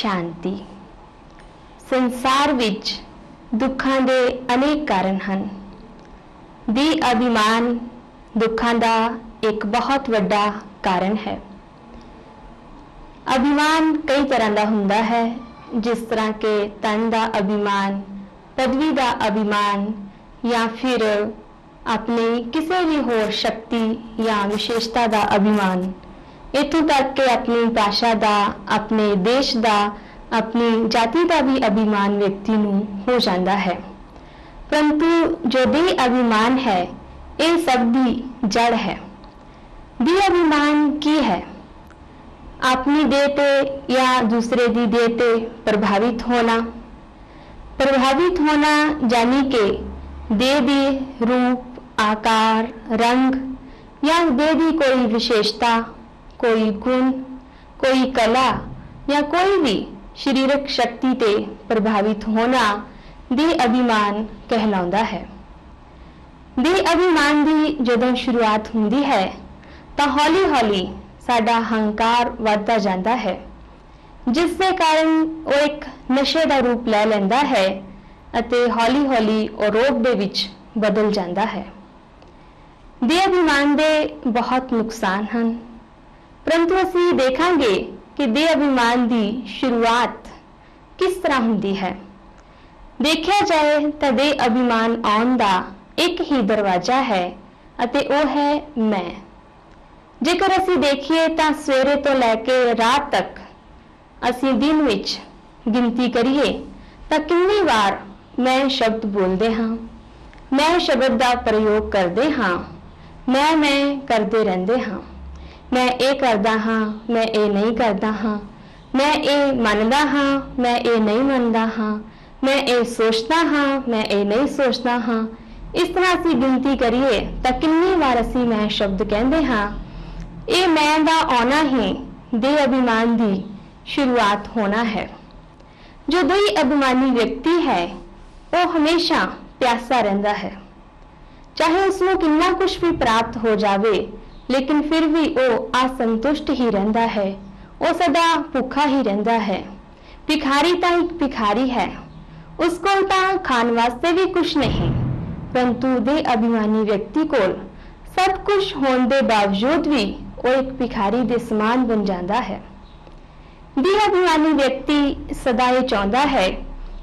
शांति। संसार विच दुखां दे अनेक कारण हैं। दी अभिमान दुखां दा एक बहुत वड्डा कारण है। अभिमान कई तरह का हुंदा है, जिस तरह के तन का अभिमान, पदवी का अभिमान या फिर अपनी किसी भी होर शक्ति या विशेषता का अभिमान, इतों तक के अपनी भाषा का, अपने देश का, अपनी जाति का भी अभिमान व्यक्ति नूं हो जाता है। परंतु जो दी अभिमान है, ये सब दी जड़ है। दी अभिमान की है? अपनी देह ते या दूसरे दी देह ते प्रभावित होना। प्रभावित होना यानी कि देह दी रूप, आकार, रंग या देह दी कोई विशेषता, कोई गुण, कोई कला या कोई भी शरीरक शक्ति ते प्रभावित होना देह अभिमान कहलाउंदा है। देह अभिमान दी जदों शुरुआत हुंदी है तां हौली हौली साडा हंकार वधदा जांदा है, जिस दे कारण वो एक नशे का रूप ले लैंदा है अते हौली हौली वो रोग दे विच बदल जांदा है। देह अभिमान दे बहुत नुकसान हैं, परंतु असीं देखांगे कि देह अभिमान की शुरुआत किस तरह हुंदी है। देखा जाए तो देह अभिमान आउण दा एक ही दरवाजा है अते वो है मैं। जेकर असीं देखिए तो सवेरे तो लैके रात तक असीं दिन विच गिनती करिए तो कितनी बार मैं शब्द बोलते हाँ, मैं शब्द का प्रयोग करते हाँ, मैं करते रहते हाँ। मैं ये करदा हाँ, मैं ये नहीं करदा हाँ, मैं ये मनदा हाँ, मैं ये नहीं मनदा हाँ, मैं ये सोचता हाँ, मैं ये नहीं सोचता हाँ। इस तरह असीं गिनती करिए तो कितनी बार असीं मैं शब्द कहते हाँ। ये मैं दा आना ही देह अभिमान की शुरुआत होना है। जो देह अभिमानी व्यक्ति है वो हमेशा प्यासा रहता है, चाहे उसको कितना कुछ भी प्राप्त हो जावे, लेकिन फिर भी वो असंतुष्ट ही रहता है। वो सदा भूखा ही रहता है। भिखारी तो एक भिखारी है, उसको तो खान वास्ते भी कुछ नहीं, परंतु देह अभिमानी व्यक्ति को सब कुछ होने के बावजूद भी वो एक भिखारी के समान बन जाता है। देह अभिमानी व्यक्ति सदा ये चाहता है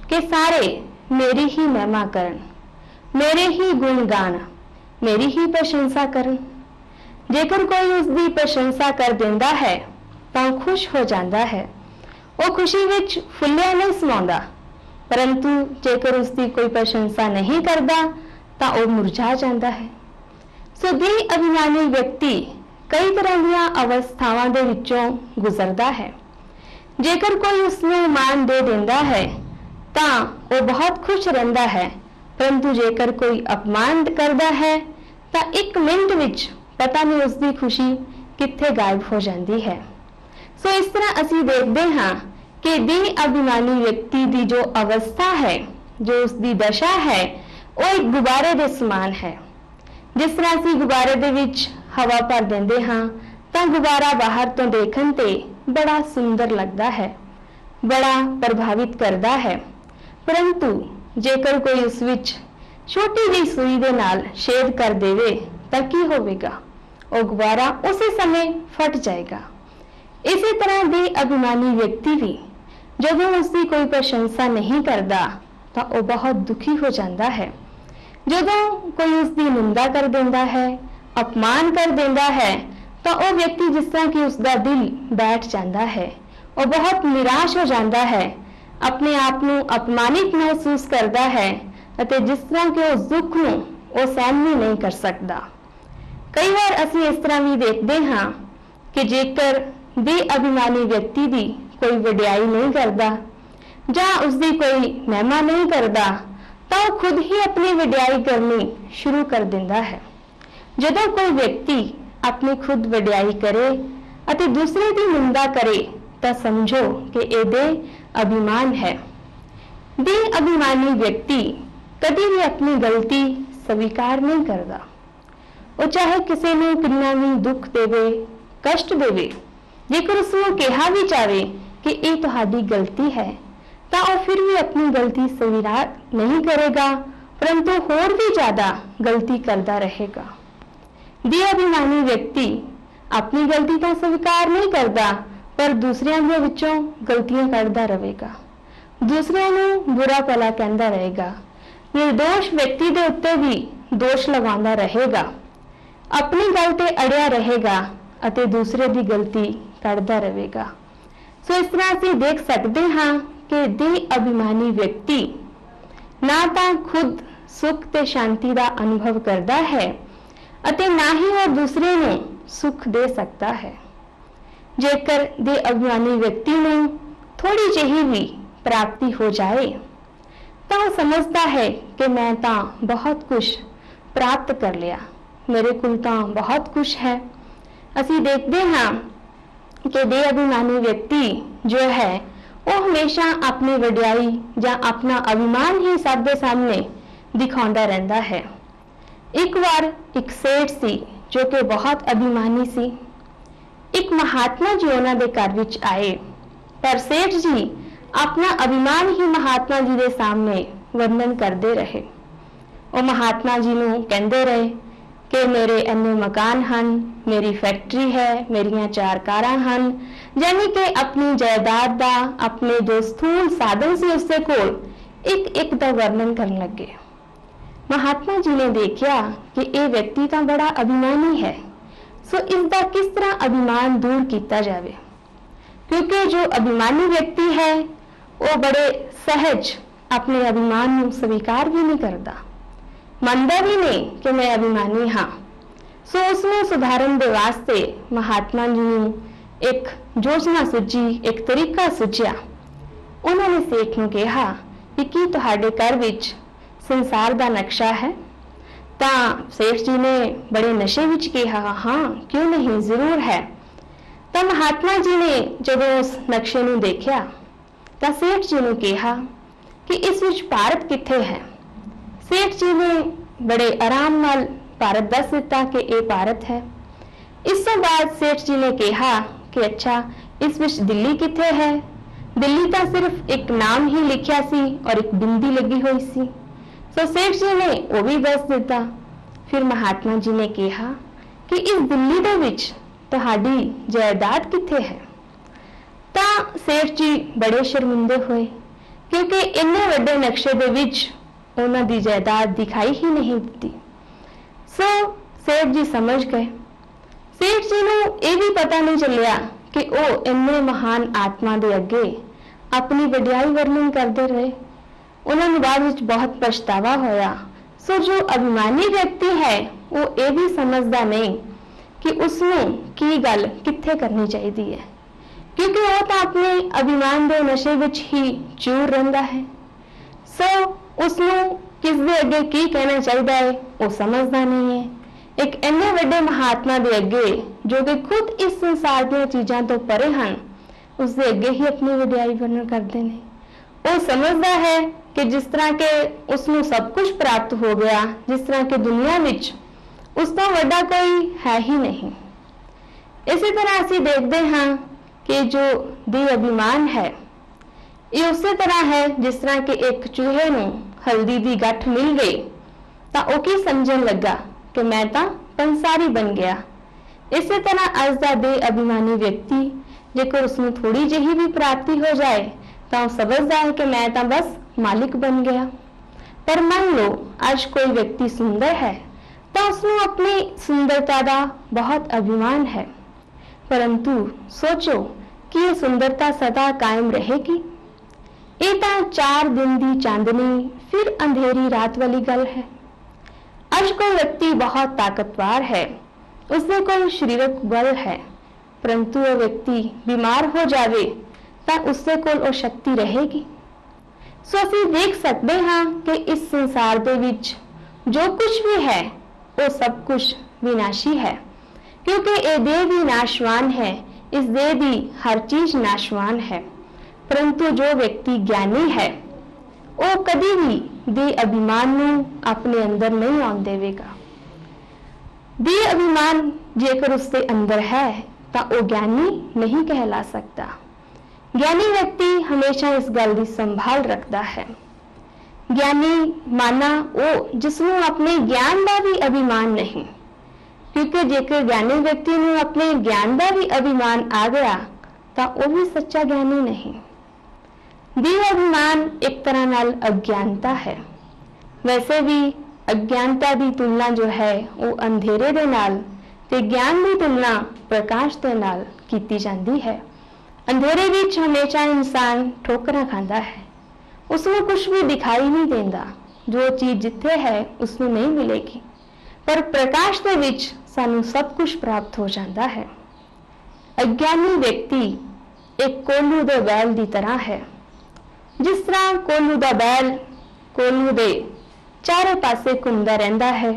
कि सारे मेरी ही महिमा करन, मेरे ही गुण गान, मेरी ही प्रशंसा करन। जेकर कोई उसकी प्रशंसा कर देता है तो खुश हो जाता है। वो खुशी विच फुल्लिया नहीं समाउंदा, परंतु जेकर उसकी कोई प्रशंसा नहीं करता तो वो मुरझा जाता है। सो देह अभिमानी व्यक्ति कई तरह दी अवस्थावां दे विचों गुजरता है। जेकर कोई उसनूं मान दे देता है तो वो बहुत खुश रहता है, परंतु जेकर कोई अपमान करता है तो एक मिनट विच पता नहीं उसकी खुशी कित्थे गायब हो जाती है। सो इस तरह असीं देखते हाँ कि देह अभिमानी व्यक्ति की जो अवस्था है, जो उसकी दशा है, वो एक गुब्बारे के समान है। जिस तरह असीं गुब्बारे दे विच हवा भर देंदे हाँ तो गुब्बारा बाहर तो देखण ते बड़ा सुंदर लगता है, बड़ा प्रभावित करता है, परंतु जेकर कोई उस विच छोटी जी सुई दे नाल छेद कर देवे तो की होवेगा? वो गुब्बारा उसी समय फट जाएगा। इसी तरह देह अभिमानी व्यक्ति भी जब उसकी कोई प्रशंसा नहीं करता तो वो बहुत दुखी हो जाता है। जब कोई उसकी निंदा कर देता है, अपमान कर देता है, तो वो व्यक्ति जिस तरह कि उसका दिल बैठ जाता है, वो बहुत निराश हो जाता है, अपने आप को अपमानित महसूस करता है अते जिस तरह के उस दुख को वो सहन भी नहीं कर सकता। कई बार असीं इस तरह भी देखते हाँ कि जेकर देह अभिमानी व्यक्ति की कोई वडियाई नहीं करता या उसकी कोई महिमा नहीं करता तो वो खुद ही अपनी वडियाई करनी शुरू कर देता है। जदों कोई व्यक्ति अपनी खुद वडियाई करे अते दूसरे की निंदा करे तो समझो कि ये देह अभिमान है। देह अभिमानी व्यक्ति कभी भी अपनी गलती स्वीकार नहीं करता। वो चाहे किसी ने कितना भी दुख देवे, कष्ट देवे, जेकर उसको कहा भी चाहे कि ये तुहाडी गलती है, तो वह फिर भी अपनी गलती स्वीकार नहीं करेगा, परंतु होर भी ज्यादा गलती करता रहेगा। देहाभिमानी व्यक्ति अपनी गलती तो स्वीकार नहीं करता, पर दूसरिਆਂ ਦੇ ਵਿੱਚੋਂ गलतियां ਕੱਢਦਾ रहेगा, दूसरिਆਂ ਨੂੰ बुरा भला कहता रहेगा। निर्दोष व्यक्ति ਦੇ ਉੱਤੇ भी दोष लगाता रहेगा, अपनी गल ते अड़िया रहेगा ਅਤੇ दूसरे की गलती ਕੱਢਦਾ रहेगा। सो इस तरह ਅਸੀਂ देख सकते हाँ कि देह अभिमानी व्यक्ति ना तो खुद सुख ते शांति का अनुभव करता है ਅਤੇ ना ही वह दूसरे ਨੂੰ सुख दे सकता है। जेकर देह अभिमानी व्यक्ति ਨੂੰ थोड़ी ਜਿਹੀ भी प्राप्ति हो जाए तो वह समझता है कि मैं तो बहुत कुछ प्राप्त कर लिया, मेरे कुल तो बहुत कुछ है। असी देखते हाँ कि देह अभिमानी व्यक्ति जो है वो हमेशा अपनी वडियाई या अपना अभिमान ही सब के सामने दिखाता रहता है। एक बार एक सेठ सी जो कि बहुत अभिमानी सी, एक महात्मा जी उन्होंने घर विच आए, पर सेठ जी अपना अभिमान ही महात्मा जी के सामने वर्णन करते रहे। वो महात्मा जी नूं कहते रहे कि मेरे इन्ने मकान हैं, मेरी फैक्ट्री है, मेरियां 4 कारां हैं, यानी कि अपनी जायदाद का अपने जो स्थूल साधन से उसके कोल एक एक का वर्णन करने लगे। महात्मा जी ने देखा कि यह व्यक्ति तो बड़ा अभिमानी है, सो इसका किस तरह अभिमान दूर किया जाए, क्योंकि जो अभिमानी व्यक्ति है वो बड़े सहज अपने अभिमान को स्वीकार भी नहीं करता, मानता भी नहीं कि मैं अभिमानी हाँ। सो उसमें सुधारन के वास्ते महात्मा जी ने एक योजना सुझी, एक तरीका सुझिया। उन्होंने सेठ नूं कहा कि की तुहाडे घर विच संसार का नक्शा है? तो सेठ जी ने बड़े नशे विच कहा हाँ क्यों नहीं, जरूर है। तो महात्मा जी ने जब उस नक्शे नूं देखा तो सेठ जी ने कहा कि इस विच भारत किथे है। सेठ जी ने बड़े आराम नाल भारत दस दिता कि यह भारत है। इस तो बाद सेठ जी ने कहा कि अच्छा इस विच दिल्ली किथे है। दिल्ली तो सिर्फ एक नाम ही लिखा सी और एक बिंदी लगी हुई सी। तो सेठ जी ने वो भी दस दिता। फिर महात्मा जी ने कहा कि इस दिल्ली दे विच तुहाडी जायदाद किथे है। तो सेठ जी बड़े शर्मिंदे हुए, क्योंकि इन्ने वड्डे नक्शे दे विच उन्हां दी जायदाद दिखाई ही नहीं दी। सो सेठ जी समझ गए। सेठ जी नूं यह भी पता नहीं चलिया कि वो इन्ने महान आत्मा दे अगे अपनी वडियाई वर्णन करते रहे। उन्होंने बाद विच बहुत पछतावा होया। सो जो अभिमानी व्यक्ति है वो ये भी समझदा नहीं कि उसनूं की गल कित्थे करनी चाहिए है, क्योंकि वो तो अपने अभिमान के नशे विच ही चूर रहिंदा है। सो उसनूं किस दे अगे की कहना चाहिए है वो समझदा नहीं है। एक इन्ने वड्डे महात्मा दे अगे जो कि खुद इस संसार दी चीज़ां तो परे हैं, उस दे अगे ही अपनी वडियाई वर्णन करते हैं। वो समझदा है कि जिस तरह के उसनूं सब कुछ प्राप्त हो गया, जिस तरह के दुनिया विच उस तो वड्डा कोई है ही नहीं। इसी तरह असीं देखते हैं कि जो देह अभिमान है ये उसी तरह है जिस तरह के एक चूहे नूं हल्दी की गठ मिल गई तो वह की समझन लगा कि मैं तो पंसारी बन गया। इसी तरह अज का देह अभिमानी व्यक्ति जेकर उसमें थोड़ी जी भी प्राप्ति हो जाए तो समझदा है कि मैं तो बस मालिक बन गया। पर मान लो आज कोई व्यक्ति सुंदर है तो उसमें अपनी सुंदरता का बहुत अभिमान है, परंतु सोचो कि ये सुंदरता सदा कायम रहेगी। ये तो 4 दिन की चांदनी फिर अंधेरी रात वाली गल है। आज कोई व्यक्ति बहुत ताकतवर है, उसमें कोई शारीरिक बल है, परंतु वह व्यक्ति बीमार हो जाए तो उससे कोल वो शक्ति रहेगी। सो असी देख सकते हैं कि इस संसार दे विच जो कुछ भी है वो सब कुछ विनाशी है, क्योंकि ये देह भी नाशवान है, इस देह भी हर चीज नाशवान है। परंतु जो व्यक्ति ज्ञानी है वो कभी भी देह अभिमान नूं अपने अंदर नहीं आउण देवेगा। देह अभिमान जेकर उसके अंदर है तो वो ज्ञानी नहीं कहला सकता, ਗਿਆਨੀ ਵਿਅਕਤੀ ਹਮੇਸ਼ਾ ਇਸ ਗੱਲ ਦੀ ਸੰਭਾਲ ਰੱਖਦਾ ਹੈ। ਗਿਆਨੀ ਮਾਨਾ ਉਹ ਜਿਸ ਨੂੰ ਆਪਣੇ ਗਿਆਨ ਦਾ ਵੀ ਅਭਿਮਾਨ ਨਹੀਂ, ਕਿਉਂਕਿ ਜੇਕਰ ਗਿਆਨੀ ਵਿਅਕਤੀ ਨੂੰ ਆਪਣੇ ਗਿਆਨ ਦਾ ਵੀ ਅਭਿਮਾਨ ਆ ਗਿਆ ਤਾਂ ਉਹ ਵੀ ਸੱਚਾ ਗਿਆਨੀ ਨਹੀਂ। ਦੀ ਅਭਿਮਾਨ ਇੱਕ ਤਰ੍ਹਾਂ ਨਾਲ ਅਗਿਆਨਤਾ ਹੈ। ਵੈਸੇ ਵੀ ਅਗਿਆਨਤਾ ਦੀ ਤੁਲਨਾ ਜੋ ਹੈ ਉਹ ਅੰਧੇਰੇ ਦੇ ਨਾਲ ਤੇ ਗਿਆਨ ਦੀ ਤੁਲਨਾ ਪ੍ਰਕਾਸ਼ ਦੇ ਨਾਲ ਕੀਤੀ ਜਾਂਦੀ ਹੈ। ਅੰਧੇਰੇ ਵਿੱਚ ਹਮੇਸ਼ਾ ਇਨਸਾਨ ਠੋਕਰਾਂ ਖਾਂਦਾ ਹੈ, ਉਸ ਨੂੰ ਕੁਝ ਵੀ ਦਿਖਾਈ ਨਹੀਂ ਦਿੰਦਾ, ਜੋ ਚੀਜ਼ ਜਿੱਥੇ ਹੈ ਉਸ ਨੂੰ ਨਹੀਂ ਮਿਲੇਗੀ, ਪਰ ਪ੍ਰਕਾਸ਼ ਦੇ ਵਿੱਚ ਸਾਨੂੰ ਸਭ ਕੁਝ ਪ੍ਰਾਪਤ ਹੋ ਜਾਂਦਾ ਹੈ। ਅਗਿਆਨੀ ਵਿਅਕਤੀ ਇੱਕ ਕੋਲੂ ਦੇ ਬੈਲ ਦੀ ਤਰ੍ਹਾਂ ਹੈ। ਜਿਸ ਤਰ੍ਹਾਂ ਕੋਲੂ ਦਾ ਬੈਲ ਕੋਲੂ ਦੇ ਚਾਰੇ ਪਾਸੇ ਘੁੰਮਦਾ ਰਹਿੰਦਾ ਹੈ,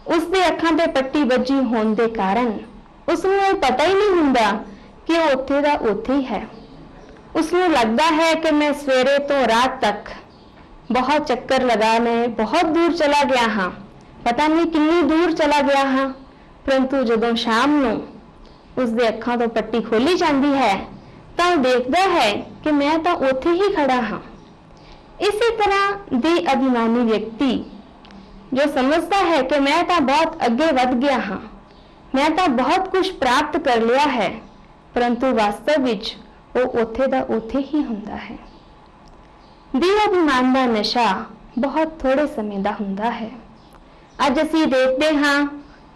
ਉਸ ਦੇ ਅੱਖਾਂ ਤੇ ਪੱਟੀ ਵੱਜੀ ਹੋਣ ਦੇ ਕਾਰਨ ਉਸ ਨੂੰ ਇਹ ਪਤਾ ਹੀ ਨਹੀਂ ਹੁੰਦਾ ਕਿ ਉਹ ਉੱਥੇ ਦਾ ਉੱਥੇ ਹੀ ਹੈ। ਉਸ ਨੂੰ ਲੱਗਦਾ ਹੈ ਕਿ ਮੈਂ ਸਵੇਰੇ ਤੋਂ ਰਾਤ ਤੱਕ ਬਹੁਤ ਚੱਕਰ ਲਗਾਣੇ ਬਹੁਤ ਦੂਰ ਚਲਾ ਗਿਆ ਹਾਂ, ਪਤਾ ਨਹੀਂ ਕਿੰਨੀ ਦੂਰ ਚਲਾ ਗਿਆ ਹਾਂ, ਪਰੰਤੂ ਜਦੋਂ ਸ਼ਾਮ ਨੂੰ ਉਸ ਦੇ ਅੱਖਾਂ ਤੋਂ ਪੱਟੀ ਖੋਲੀ ਜਾਂਦੀ ਹੈ ਤਾਂ ਉਹ ਦੇਖਦਾ ਹੈ ਕਿ ਮੈਂ ਤਾਂ ਉੱਥੇ ਹੀ ਖੜਾ ਹਾਂ। ਇਸੇ ਤਰ੍ਹਾਂ ਦੇ ਅਭਿਮਾਨੀ ਵਿਅਕਤੀ ਜੋ ਸਮਝਦਾ ਹੈ ਕਿ ਮੈਂ ਤਾਂ ਬਹੁਤ ਅੱਗੇ ਵਧ ਗਿਆ ਹਾਂ, ਮੈਂ ਤਾਂ ਬਹੁਤ ਕੁਝ ਪ੍ਰਾਪਤ ਕਰ ਲਿਆ ਹੈ, ਪਰੰਤੂ ਵਾਸਤਵ ਵਿੱਚ ਉਹ ਉੱਥੇ ਦਾ ਉੱਥੇ ਹੀ ਹੁੰਦਾ ਹੈ। ਦੇ ਅਭਿਮਾਨ ਦਾ ਨਸ਼ਾ ਬਹੁਤ ਥੋੜੇ ਸਮੇਂ ਦਾ ਹੁੰਦਾ ਹੈ। ਅੱਜ ਅਸੀਂ ਦੇਖਦੇ ਹਾਂ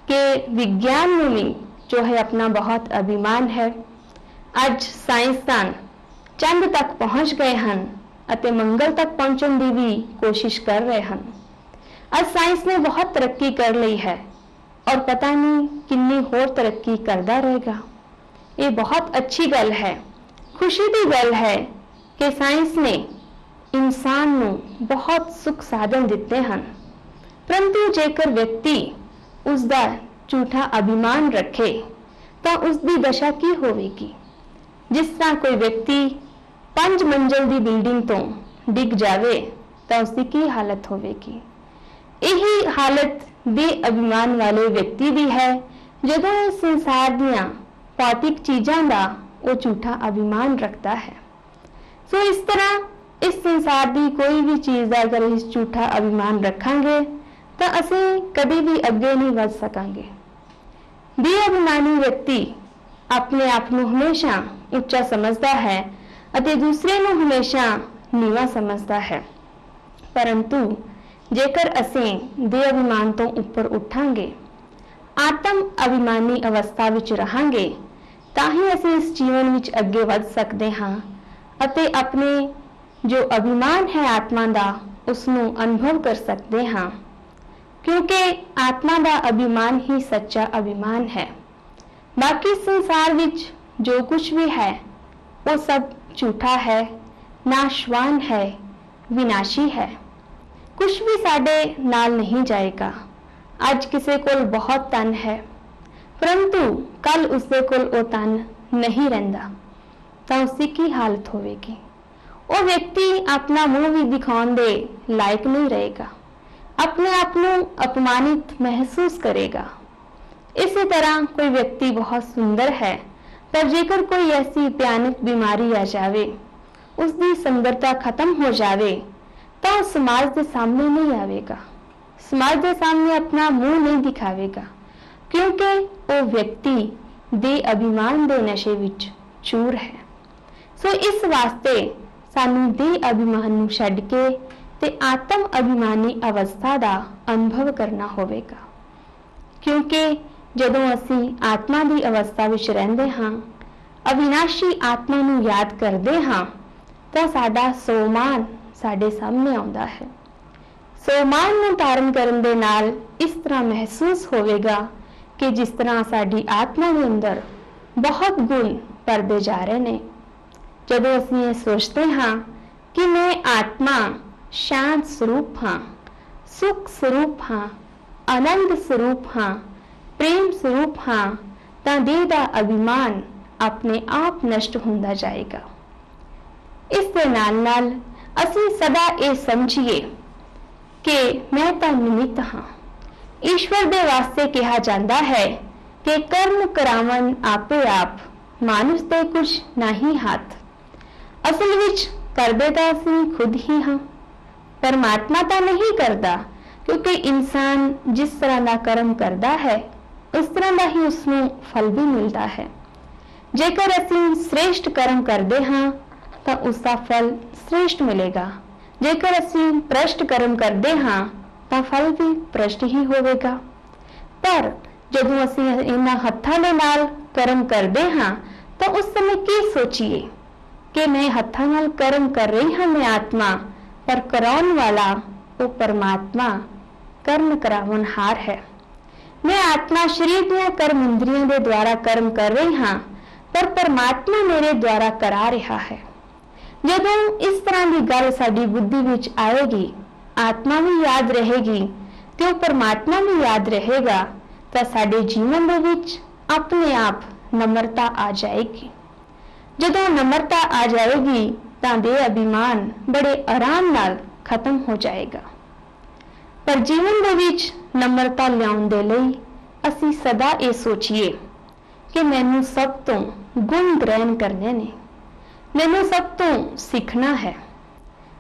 ਕਿ ਵਿਗਿਆਨ ਨੂੰ ਵੀ ਜੋ ਹੈ ਆਪਣਾ ਬਹੁਤ ਅਭਿਮਾਨ ਹੈ। ਅੱਜ ਸਾਇੰਸਦਾਨ ਚੰਦ ਤੱਕ ਪਹੁੰਚ ਗਏ ਹਨ ਅਤੇ ਮੰਗਲ ਤੱਕ ਪਹੁੰਚਣ ਦੀ ਵੀ ਕੋਸ਼ਿਸ਼ ਕਰ ਰਹੇ ਹਨ। ਅੱਜ ਸਾਇੰਸ ਨੇ ਬਹੁਤ ਤਰੱਕੀ ਕਰ ਲਈ ਹੈ ਔਰ ਪਤਾ ਨਹੀਂ ਕਿੰਨੀ ਹੋਰ ਤਰੱਕੀ ਕਰਦਾ ਰਹੇਗਾ। ਇਹ ਬਹੁਤ ਅੱਛੀ ਗੱਲ ਹੈ, ਖੁਸ਼ੀ ਦੀ ਗੱਲ ਹੈ ਕਿ ਸਾਇੰਸ ਨੇ ਇਨਸਾਨ ਨੂੰ ਬਹੁਤ ਸੁੱਖ ਸਾਧਨ ਦਿੱਤੇ ਹਨ, ਪਰੰਤੂ ਜੇਕਰ ਵਿਅਕਤੀ ਉਸ ਦਾ ਝੂਠਾ ਅਭਿਮਾਨ ਰੱਖੇ ਤਾਂ ਉਸ ਦੀ ਦਸ਼ਾ ਕੀ ਹੋਵੇਗੀ। ਜਿਸ ਤਰ੍ਹਾਂ ਕੋਈ ਵਿਅਕਤੀ 5 ਮੰਜ਼ਲ ਦੀ ਬਿਲਡਿੰਗ ਤੋਂ ਡਿੱਗ ਜਾਵੇ ਤਾਂ ਉਸ ਦੀ ਕੀ ਹਾਲਤ ਹੋਵੇਗੀ। ਇਹੀ ਹਾਲਤ ਦੇ ਅਭਿਮਾਨ ਵਾਲੇ ਵਿਅਕਤੀ ਦੀ ਹੈ ਜਦੋਂ ਇਸ ਸੰਸਾਰ ਦੀਆਂ ਭੌਤਿਕ ਚੀਜ਼ਾਂ ਦਾ ਉਹ ਝੂਠਾ ਅਭਿਮਾਨ ਰੱਖਦਾ ਹੈ। ਸੋ ਇਸ ਤਰ੍ਹਾਂ ਇਸ ਸੰਸਾਰ ਦੀ ਕੋਈ ਵੀ ਚੀਜ਼ ਦਾ ਅਗਰ ਇਸ ਝੂਠਾ ਅਭਿਮਾਨ ਰੱਖਾਂਗੇ ਤਾਂ ਅਸੀਂ ਕਦੇ ਵੀ ਅੱਗੇ ਨਹੀਂ ਵਧ ਸਕਾਂਗੇ। ਬੇਅਭਿਮਾਨੀ ਵਿਅਕਤੀ ਆਪਣੇ ਆਪ ਨੂੰ ਹਮੇਸ਼ਾ ਉੱਚਾ ਸਮਝਦਾ ਹੈ ਅਤੇ ਦੂਸਰੇ ਨੂੰ ਹਮੇਸ਼ਾ ਨੀਵਾਂ ਸਮਝਦਾ ਹੈ, ਪਰੰਤੂ ਜੇਕਰ ਅਸੀਂ ਬੇਅਭਿਮਾਨ ਤੋਂ ਉੱਪਰ ਉੱਠਾਂਗੇ, ਆਤਮ ਅਭਿਮਾਨੀ ਅਵਸਥਾ ਵਿੱਚ ਰਹਾਂਗੇ, ਤਾਂ ਹੀ ਅਸੀਂ ਇਸ ਜੀਵਨ ਵਿੱਚ ਅੱਗੇ ਵਧ ਸਕਦੇ ਹਾਂ ਅਤੇ ਆਪਣੇ ਜੋ ਅਭਿਮਾਨ ਹੈ ਆਤਮਾ ਦਾ ਉਸ ਨੂੰ ਅਨੁਭਵ ਕਰ ਸਕਦੇ ਹਾਂ, ਕਿਉਂਕਿ ਆਤਮਾ ਦਾ ਅਭਿਮਾਨ ਹੀ ਸੱਚਾ ਅਭਿਮਾਨ ਹੈ। ਬਾਕੀ ਸੰਸਾਰ ਵਿੱਚ ਜੋ ਕੁਝ ਵੀ ਹੈ ਉਹ ਸਭ ਝੂਠਾ ਹੈ, ਨਾਸ਼ਵਾਨ ਹੈ, ਵਿਨਾਸ਼ੀ ਹੈ। ਕੁਝ ਵੀ ਸਾਡੇ ਨਾਲ ਨਹੀਂ ਜਾਏਗਾ। ਅੱਜ ਕਿਸੇ ਕੋਲ ਬਹੁਤ ਧਨ ਹੈ, ਪਰੰਤੂ ਕੱਲ ਉਸਦੇ ਕੋਲ ਉਹ ਧਨ ਨਹੀਂ ਰਹਿੰਦਾ ਤਾਂ ਉਸਦੀ ਕੀ ਹਾਲਤ ਹੋਵੇਗੀ। ਉਹ ਵਿਅਕਤੀ ਆਪਣਾ ਮੂੰਹ ਵੀ ਦਿਖਾਉਣ ਦੇ ਲਾਇਕ ਨਹੀਂ ਰਹੇਗਾ, ਆਪਣੇ ਆਪ ਨੂੰ ਅਪਮਾਨਿਤ ਮਹਿਸੂਸ ਕਰੇਗਾ। ਇਸੇ ਤਰ੍ਹਾਂ ਕੋਈ ਵਿਅਕਤੀ ਬਹੁਤ ਸੁੰਦਰ ਹੈ, ਪਰ ਜੇਕਰ ਕੋਈ ਐਸੀ ਭਿਆਨਕ ਬਿਮਾਰੀ ਆ ਜਾਵੇ, ਉਸ ਦੀ ਸੁੰਦਰਤਾ ਖਤਮ ਹੋ ਜਾਵੇ ਤਾਂ ਉਹ ਸਮਾਜ ਦੇ ਸਾਹਮਣੇ ਨਹੀਂ ਆਵੇਗਾ, ਸਮਾਜ ਦੇ ਸਾਹਮਣੇ ਆਪਣਾ ਮੂੰਹ ਨਹੀਂ ਦਿਖਾਵੇਗਾ, ਕਿਉਂਕਿ ਉਹ ਵਿਅਕਤੀ ਦੇ ਅਭਿਮਾਨ ਦੇ ਨਸ਼ੇ ਵਿੱਚ ਚੂਰ ਹੈ। ਸੋ ਇਸ ਵਾਸਤੇ ਸਾਨੂੰ ਦੇ ਅਭਿਮਾਨ ਨੂੰ ਛੱਡ ਕੇ ਤੇ ਆਤਮ ਅਭਿਮਾਨੀ ਅਵਸਥਾ ਦਾ ਅਨੁਭਵ ਕਰਨਾ ਹੋਵੇਗਾ, ਕਿਉਂਕਿ ਜਦੋਂ ਅਸੀਂ ਆਤਮਾ ਦੀ ਅਵਸਥਾ ਵਿੱਚ ਰਹਿੰਦੇ ਹਾਂ, ਅਵਿਨਾਸ਼ੀ ਆਤਮਾ ਨੂੰ ਯਾਦ ਕਰਦੇ ਹਾਂ, ਤਾਂ ਸਾਡਾ ਸੋਮਾਨ ਸਾਡੇ ਸਾਹਮਣੇ ਆਉਂਦਾ ਹੈ। ਸੋਮਾਨ ਨੂੰ ਧਾਰਨ ਕਰਨ ਦੇ ਨਾਲ ਇਸ ਤਰ੍ਹਾਂ ਮਹਿਸੂਸ ਹੋਵੇਗਾ ਕਿ ਜਿਸ ਤਰ੍ਹਾਂ ਸਾਡੀ ਆਤਮਾ ਦੇ ਅੰਦਰ ਬਹੁਤ ਗੁਣ ਭਰਦੇ ਜਾ ਰਹੇ ਨੇ। ਜਦੋਂ ਅਸੀਂ ਇਹ ਸੋਚਦੇ ਹਾਂ ਕਿ ਮੈਂ ਆਤਮਾ ਸ਼ਾਂਤ ਸਰੂਪ ਹਾਂ, ਸੁਖ ਸਰੂਪ ਹਾਂ, ਆਨੰਦ ਸਰੂਪ ਹਾਂ, ਪ੍ਰੇਮ ਸਰੂਪ ਹਾਂ, ਤਾਂ ਦੇਹ ਦਾ ਅਭਿਮਾਨ ਆਪਣੇ ਆਪ ਨਸ਼ਟ ਹੁੰਦਾ ਜਾਏਗਾ। ਇਸ ਦੇ ਨਾਲ ਨਾਲ ਅਸੀਂ ਸਦਾ ਇਹ ਸਮਝੀਏ ਕਿ ਮੈਂ ਤਾਂ ਨਿਮਿਤ ਹਾਂ। ਈਸ਼ਵਰ ਦੇ ਵਾਸਤੇ ਕਿਹਾ ਜਾਂਦਾ ਹੈ ਕਿ ਕਰਮ ਕਰਾਵਨ ਆਪੇ ਆਪ, ਮਾਨੁਸ ਦੇ ਕੁਛ ਨਹੀਂ ਹੱਥ। ਅਸਲ ਵਿੱਚ ਕਰਦੇ ਤਾਂ ਅਸੀਂ ਖੁਦ ਹੀ ਹਾਂ, ਪਰਮਾਤਮਾ ਤਾਂ ਨਹੀਂ ਕਰਦਾ, ਕਿਉਂਕਿ ਇਨਸਾਨ ਜਿਸ ਤਰ੍ਹਾਂ ਦਾ ਕਰਮ ਕਰਦਾ ਹੈ ਉਸ ਤਰ੍ਹਾਂ ਦਾ ਹੀ ਉਸਨੂੰ ਫਲ ਵੀ ਮਿਲਦਾ ਹੈ। ਜੇਕਰ ਅਸੀਂ ਸ੍ਰੇਸ਼ਟ ਕਰਮ ਕਰਦੇ ਹਾਂ ਤਾਂ ਉਸ ਦਾ ਫਲ ਸ੍ਰੇਸ਼ਟ ਮਿਲੇਗਾ, ਜੇਕਰ ਅਸੀਂ ਭ੍ਰਸ਼ਟ ਕਰਮ ਕਰਦੇ ਹਾਂ ਤਾਂ ਫਲ ਵੀ ਭ੍ਰਸ਼ਟ ਹੀ ਹੋਵੇਗਾ। ਪਰ ਜਦੋਂ ਅਸੀਂ ਇਹਨਾਂ ਹੱਥਾਂ ਦੇ ਨਾਲ ਕਰਮ ਕਰਦੇ ਹਾਂ ਤਾਂ ਉਸ ਸਮੇਂ ਕੀ ਸੋਚੀਏ ਕਿ ਮੈਂ ਹੱਥਾਂ ਨਾਲ ਕਰਮ ਕਰ ਰਹੀ ਹਾਂ, ਮੈਂ ਆਤਮਾ, ਪਰ ਕਰਾਉਣ ਵਾਲਾ ਉਹ ਪਰਮਾਤਮਾ ਕਰਮ ਕਰਾਉਣਹਾਰ ਹੈ। मैं आत्मा शरीर ਦੀਆਂ कर्म इंद्रियों के द्वारा कर्म कर रही हाँ, पर परमात्मा मेरे द्वारा करा रहा है। ਜਦੋਂ इस तरह की गल साडी बुद्धि विच आएगी, आत्मा भी याद रहेगी ते परमात्मा भी याद रहेगा, तो साडे जीवन दे विच अपने आप नम्रता आ जाएगी। ਜਦੋਂ नम्रता आ जाएगी तो देह अभिमान बड़े आराम नाल खत्म हो जाएगा। पर जीवन दे विच नम्रता लियाउण दे लई असीं सदा ये सोचीए कि मैनूं सब तो गुण ग्रहण करने ने, मैनूं सब तो सीखना है,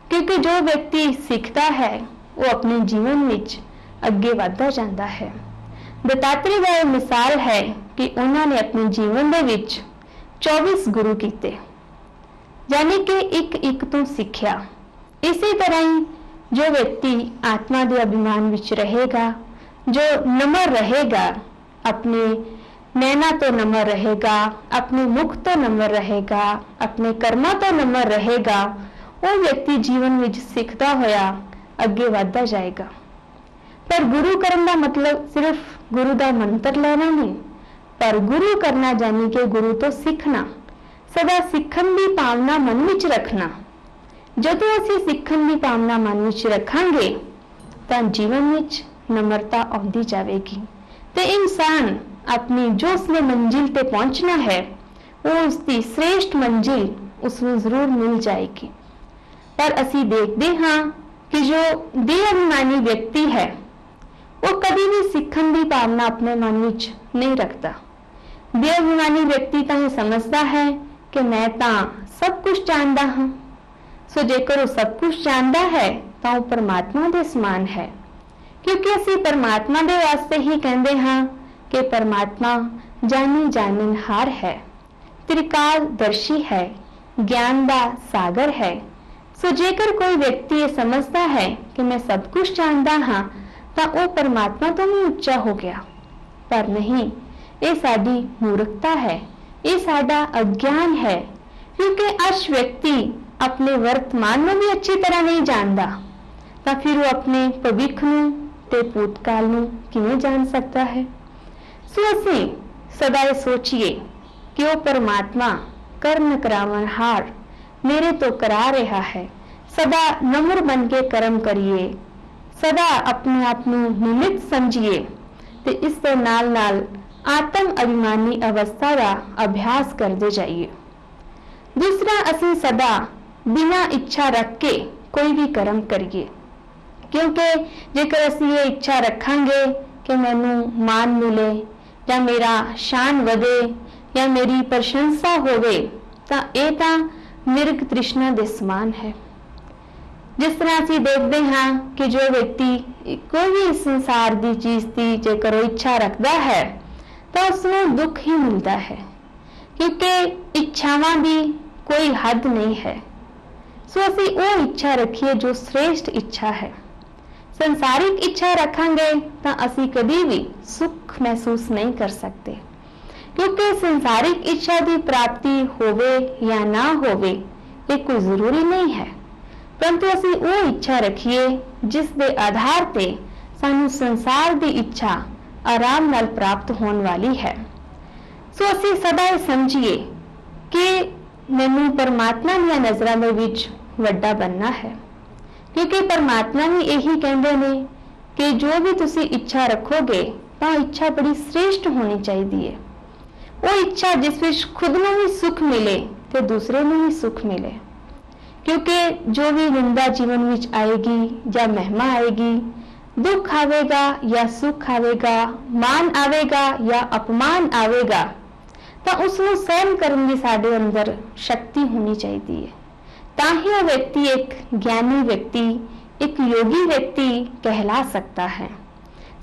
क्योंकि जो व्यक्ति सीखता है वो अपने जीवन विच अगे वधदा जांदा है। दत्तात्रेय दा मिसाल है कि उन्होंने अपने जीवन दे विच 24 गुरु कीते, यानी कि एक एक तो सीखिया। इसी तरह ही जो व्यक्ति आत्मा के अभिमान विच रहेगा, जो नम्र रहेगा, अपने नैना तो नम्र रहेगा, अपने मुख तो नम्र रहेगा, अपने कर्मा तो नम्र रहेगा, वो व्यक्ति जीवन विच सीखता होया अगे वधदा जाएगा। पर गुरु करन दा मतलब सिर्फ गुरु दा मंत्र लेना नहीं, पर गुरु करना जानी कि गुरु तो सीखना, सदा सीखण दी भावना मन विच रखना। ਜਦੋਂ ਅਸੀਂ ਸਿੱਖਣ ਦੀ ਭਾਵਨਾ ਮਨ ਵਿੱਚ ਰੱਖਾਂਗੇ ਤਾਂ ਜੀਵਨ ਵਿੱਚ ਨਮਰਤਾ ਆਉਂਦੀ ਜਾਵੇਗੀ ਤੇ ਇਨਸਾਨ ਆਪਣੀ ਜੋ ਉਸਨੇ ਮੰਜ਼ਿਲ ਤੇ ਪਹੁੰਚਣਾ ਹੈ ਉਹ ਉਸਦੀ ਸ੍ਰੇਸ਼ਟ ਮੰਜ਼ਿਲ ਉਸਨੂੰ ਜ਼ਰੂਰ ਮਿਲ ਜਾਏਗੀ। ਪਰ ਅਸੀਂ ਦੇਖਦੇ ਹਾਂ ਕਿ ਜੋ ਦੇਹ ਅਭਿਮਾਨੀ ਵਿਅਕਤੀ ਹੈ ਉਹ ਕਦੀ ਵੀ ਸਿੱਖਣ ਦੀ ਭਾਵਨਾ ਆਪਣੇ ਮਨ ਵਿੱਚ ਨਹੀਂ ਰੱਖਦਾ। ਦੇਹ ਅਭਿਮਾਨੀ ਵਿਅਕਤੀ ਤਾਂ ਇਹ ਸਮਝਦਾ ਹੈ ਕਿ ਮੈਂ ਤਾਂ ਸਭ ਕੁਝ ਜਾਣਦਾ ਹਾਂ। सो जेकर वो सब कुछ जानता है तो वो परमात्मा के समान है, क्योंकि असी परमात्मा के वास्ते ही कहते हाँ कि परमात्मा जानी जाननहार है, त्रिकालदर्शी है, ज्ञान का सागर है। सो जेकर कोई व्यक्ति ये समझता है कि मैं सब कुछ जानता हाँ तो वो परमात्मा तो भी उच्चा हो गया। पर नहीं, ये साडी मूर्खता है, ये साडा अज्ञान है, क्योंकि अश व्यक्ति अपने वर्तमान में भी अच्छी तरह नहीं जानता तो फिर वो अपने भविख नूं ते भूतकाल नूं किवें जान सकता है। सो असीं सदा ये सोचिए कि वो परमात्मा कर्म करावनहार मेरे तो करा रहा है। सदा नम्र बन के कर्म करिए, सदा अपने आप नूं निमित समझिए ते इस दे नाल नाल आत्म अभिमानी अवस्था का अभ्यास करते जाइए। दूसरा, असीं सदा बिना इच्छा रख के कोई भी कर्म करिए, क्योंकि जेकर असीं ये इच्छा रखांगे कि मैनू मान मिले या मेरा शान वधे या मेरी प्रशंसा होवे तां ये तां मिर्ग तृष्णा दे समान है। जिस तरह असीं देखते हाँ कि जो व्यक्ति कोई भी संसार की चीज़ की जेकर वो इच्छा रखता है तो उसनूं दुख ही मिलता है, क्योंकि इच्छावां की कोई हद नहीं है। सो असी वो इच्छा रखिए जो श्रेष्ठ इच्छा है। संसारिक इच्छा रखांगे तो असी कभी भी सुख महसूस नहीं कर सकते, क्योंकि संसारिक इच्छा की प्राप्ति होवे या ना होवे ये कोई जरूरी नहीं है, परंतु असी वो इच्छा रखिए जिस दे आधार पे सानू संसार की इच्छा आराम नाल प्राप्त होने वाली है। सो असी सदा समझिए कि मैनू परमात्मा दी नज़रां दे विच वड्डा बनना है, क्योंकि परमात्मा भी यही कहते हैं कि जो भी तुसी इच्छा रखोगे तो इच्छा बड़ी श्रेष्ठ होनी चाहिए। वो इच्छा जिस विच खुद नूं भी सुख मिले तो दूसरे नूं भी सुख मिले, क्योंकि जो भी निंदा जीवन विच आएगी या महिमा आएगी, दुख आवेगा या सुख आवेगा, मान आवेगा या अपमान आवेगा, तो उसको सहन करने की साडे अंदर शक्ति होनी चाहिए है। ताही वो व्यक्ति एक ज्ञानी व्यक्ति, एक योगी व्यक्ति कहला सकता है।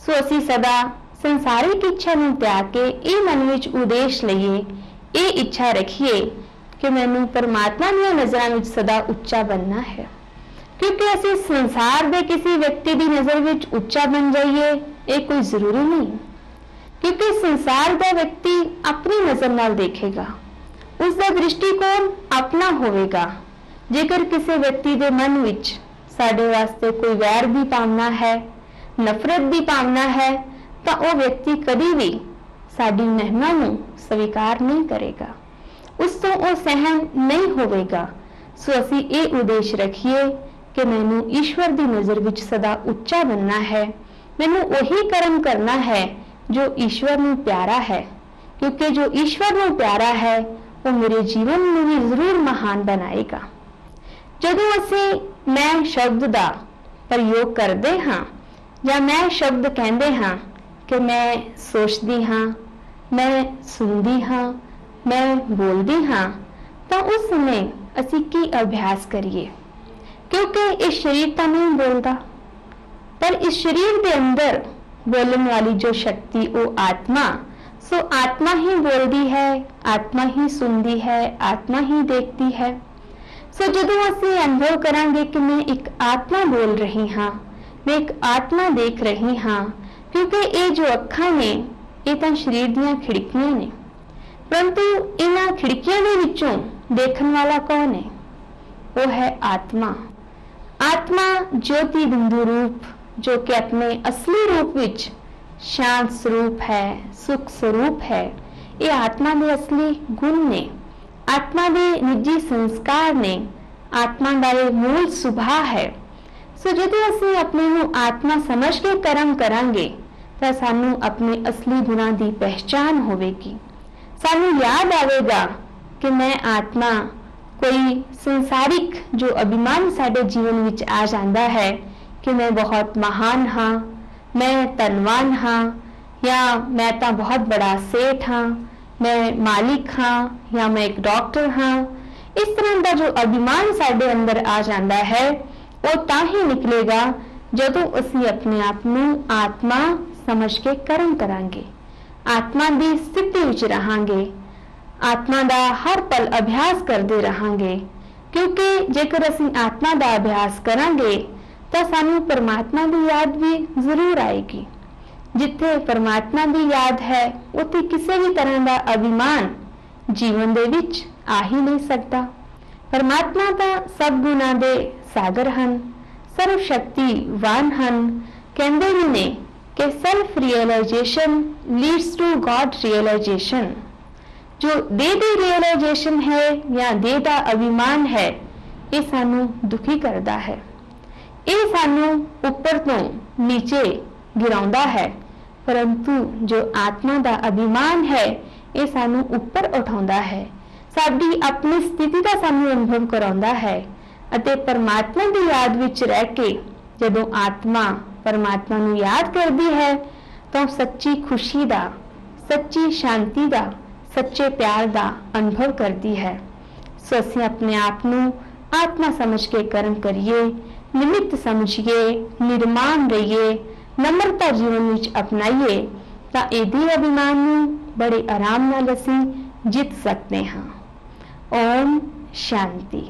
सो असी सदा संसारिक इच्छा ਨੂੰ त्याग के ਇਹ मन ਵਿੱਚ ਉਦੇਸ਼ ਲਈਏ, ਇਹ ਇੱਛਾ ਰੱਖੀਏ ਕਿ ਮੈਨੂੰ परमात्मा ਦੀਆਂ ਨਜ਼ਰਾਂ ਵਿੱਚ ਸਦਾ ਉੱਚਾ बनना है। क्योंकि ਅਸੀਂ संसार ਦੇ ਕਿਸੇ व्यक्ति ਦੀ नज़र ਵਿੱਚ ਉੱਚਾ बन जाइए, ਇਹ कोई ਜ਼ਰੂਰੀ नहीं। क्योंकि संसार ਦਾ व्यक्ति अपनी नज़र ਨਾਲ ਦੇਖੇਗਾ, उसका दृष्टिकोण अपना होवेगा। जेकर किसी व्यक्ति के मन विच साडे वास्ते कोई वैर की भावना है, नफरत की भावना है, तो वह व्यक्ति कभी भी साडी महिमा नूं स्वीकार नहीं करेगा, उसतो वह सहन नहीं होवेगा। सो असी ये उद्देश रखिए कि मैनू ईश्वर की नज़र विच सदा उच्चा बनना है, मैनू वही कर्म करना है जो ईश्वर नूं प्यारा है। क्योंकि जो ईश्वर नूं प्यारा है वो मेरे जीवन में भी जरूर महान बनाएगा। जदों असी मैं शब्द का प्रयोग करते हाँ या मैं शब्द कहते हाँ कि मैं सोचती हाँ, मैं सुनती हाँ, मैं बोलती हाँ, तो उस समय असी की अभ्यास करिए। क्योंकि इस शरीर तो नहीं बोलता, पर इस शरीर के अंदर बोलने वाली जो शक्ति वो आत्मा, सो आत्मा ही बोलती है, आत्मा ही सुनती है, आत्मा ही देखती है। सो जदों असीं अनुभव करांगे कि मैं एक आत्मा बोल रही हाँ, मैं एक आत्मा देख रही हाँ। क्योंकि ये जो अखां ने ये तो शरीर दीयां खिड़कियां ने, परंतु इन्हां खिड़कियां दे विचों देखण वाला कौन है? वो है आत्मा। आत्मा ज्योति बिंदु रूप, जो कि अपने असली रूप विच शांत स्वरूप है, सुख स्वरूप है। ये आत्मा के असली गुण ने, आत्मा के निजी संस्कार ने, आत्मा का ये मूल सुभाव है। सो जदों असीं अपने नूं आत्मा समझ के कर्म करांगे तो सानू अपने असली गुणां की पहचान होवेगी। सानू याद आवेगा कि मैं आत्मा, कोई संसारिक जो अभिमान साडे जीवन विच आ जाता है कि मैं बहुत महान हाँ, मैं धनवान हाँ, या मैं तो बहुत बड़ा सेठ हाँ, मैं मालिक हाँ, या मैं एक डॉक्टर हाँ। इस तरह का जो अभिमान साडे अंदर आ जाता है वो तां ही निकलेगा जदों असीं अपने आप नूं आत्मा समझ के कर्म करांगे, आत्मा की स्थिति विच रहांगे, आत्मा का हर पल अभ्यास करते रहांगे। क्योंकि जेकर असीं आत्मा का अभ्यास करांगे तो सानू परमात्मा की याद भी जरूर आएगी। जिथे परमात्मा की याद है उत्थे किसी भी तरह का अभिमान जीवन दे विच आ ही नहीं सकता। परमात्मा तो सब गुणां दे सागर हन, सर्व शक्तिवान हन। कहंदे भी ने कि self realisation leads to God realisation. जो देह दी रियलाइजेशन है या देह दा अभिमान है, ये सानू दुखी करता है, ये सानू ऊपर तो नीचे गिराउंदा है। परंतु जो आत्मा का अभिमान है ये सानू ऊपर उठाउंदा है, साडी अपनी स्थिति का सानू अनुभव कराउंदा है। अते परमात्मा की याद विच रह के जदों आत्मा परमात्मा नू याद करती है तो सच्ची खुशी का, सच्ची शांति का, सच्चे प्यार का अनुभव करती है। सो असीं अपने आप नू आत्मा समझ के कर्म करिए, निमित्त समझिए, निर्माण रहिए, नम्रता जीवन विच अपनाइए, तां इहदे अभिमान नू बड़े आराम नाल असीं जित सकते हाँ। ओम शांति।